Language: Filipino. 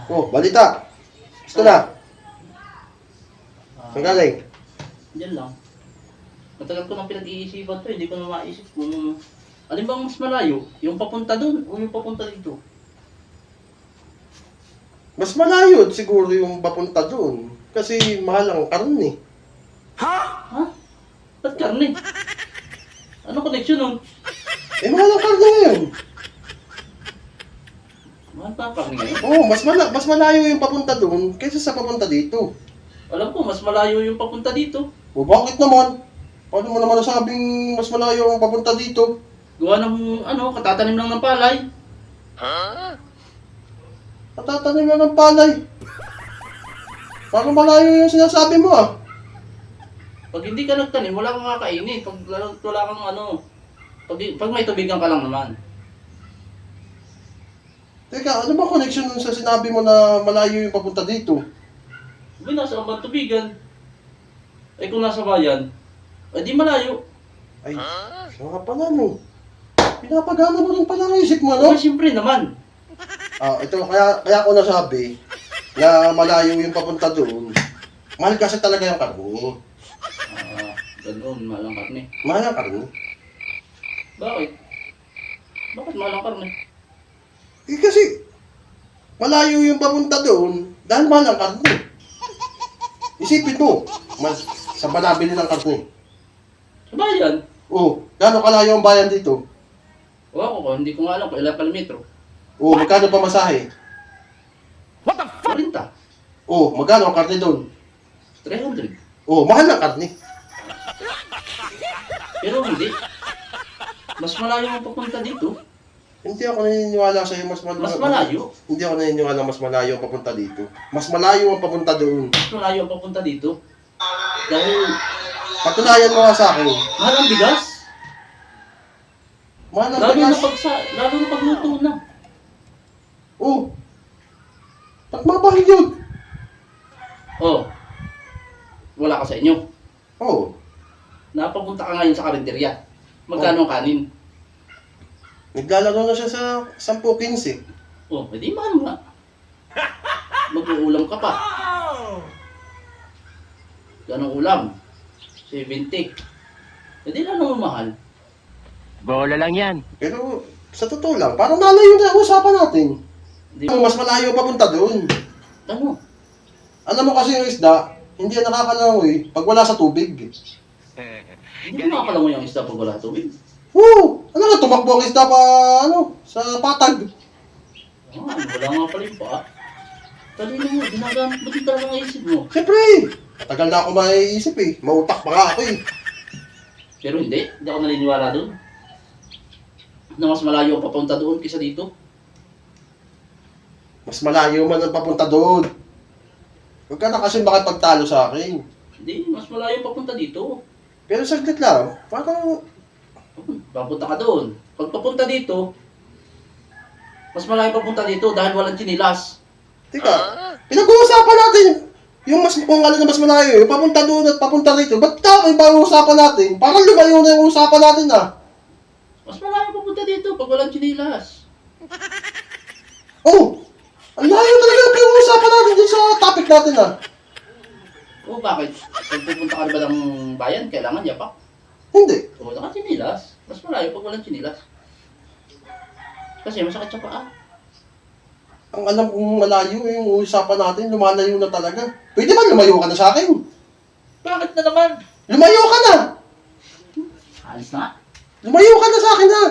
Oh, balita. Gusto na. Saan galing? Diyan lang. Matagal ko nang pinag-iisipan to, hindi ko na maisip kung alin bang mas malayo, yung papunta doon o yung papunta dito. Mas malayo siguro yung papunta doon. Kasi mahal ang karne. Ha? Ba't karne? Ano connection nun? Eh, mahal ang karne ngayon. Mahal pa ang karne ngayon? Oo, mas malayo yung papunta doon kaysa sa papunta dito. Alam ko, mas malayo yung papunta dito. O bakit naman? Paano mo naman nasabing mas malayo ang papunta dito? Gawa ng, katatanim lang ng palay. Natatanim na ng palay. Parang malayo yung sinasabi mo ah. Pag hindi ka nagtanim, wala kang kakainin. Pag wala kang pag may tubigan ka lang naman. Teka, ano ba connection nun sa sinabi mo na malayo yung papunta dito? Sabi, nasa ang tubigan. Eh kung nasa bayan, eh di malayo. Ay, siya nga pala no. Pinapagana mo rin pala ang isip mo, no? No? Siyempre naman. Ito, kaya ako nasabi na malayo yung papunta doon. Mahal kasi talaga yung karne. Ganoon, mahal ang karne. Mahal ang karne. Bakit? Bakit mahal ang karne? Eh kasi, malayo yung papunta doon dahil mahal ang karne. Isipin mo, sa banabili ng karne. Sa bayan? Oh, gaano kalayo ang bayan dito? O ako, hindi ko nga alam kung ilang kilometro. Oh, magkano pa masahe? 40. Oh, magkano ang karne doon? 300. Oh, mahal ang karne. Pero hindi. Mas malayo ang papunta dito. Hindi ako naniniwala sa'yo Mas malayo. Hindi ako naniniwala mas malayo ang papunta dito. Mas malayo ang papunta doon. Mas malayo ang papunta dito. Dahil Patunayan mo nga sa akin. mahal ang bigas. Mahal ang Lalo bigas. lalo na pagluto na. Oh. Ba't mabahil yun? Oh. Wala ka sa inyo. Oh. Napapunta ka ngayon sa karinderya. Magkano ang kanin? Naglalaro na siya sa 10-15. Oh, edi mahal nga. Mag-uulam ka pa. Ganong ulam? 70. Edi lalo mahal. Bola lang yan. Pero sa totoo lang, parang malayo na ang usapan natin. Di Mas malayo papunta doon. Ano? Alam mo kasi yung isda, hindi yan nakakalangoy pag wala sa tubig. Hindi mo makakalangoy ang isda pag wala tubig. Oo! Ano nga, tumakbo ang isda pa, sa patag. Wala nga pala yung paa. Talino mo, ginagamit mo din talaga ang isip mo. Siyempre, matagal na ako maiisip eh. Mautak pa nga ako eh. Pero hindi ako naniniwala doon. Na mas malayo ang papunta doon kaysa dito. Mas malayo man ang papunta doon. Huwag ka na kasi makipagtalo sa akin. Hindi, mas malayo ang papunta dito. Pero saglit lang, parang Papunta ka doon. Pag papunta dito, mas malayo papunta dito dahil walang chinilas. teka, pinag-uusapan natin yung kung ano na mas malayo, yung papunta doon at papunta rito. Ba't tama yung pag-uusapan natin? Parang lumayo na yung usapan natin ah. Mas malayo papunta dito pag walang chinilas. Oh! Ang layo talaga yung pinag-uusapan natin dun sa topic natin ah. O bakit? Pag pupunta ka na ba ng bayan, kailangan yapak. Hindi. O wala ka chinilas. Mas malayo pag walang chinilas. Kasi masakit sa paa. Ang alam kong malayo yung usapan natin, lumalayo na talaga. Pwede ba lumayo ka na sa akin? Bakit na naman? Lumayo ka na! Alis na nga. Lumayo ka na sa akin ha!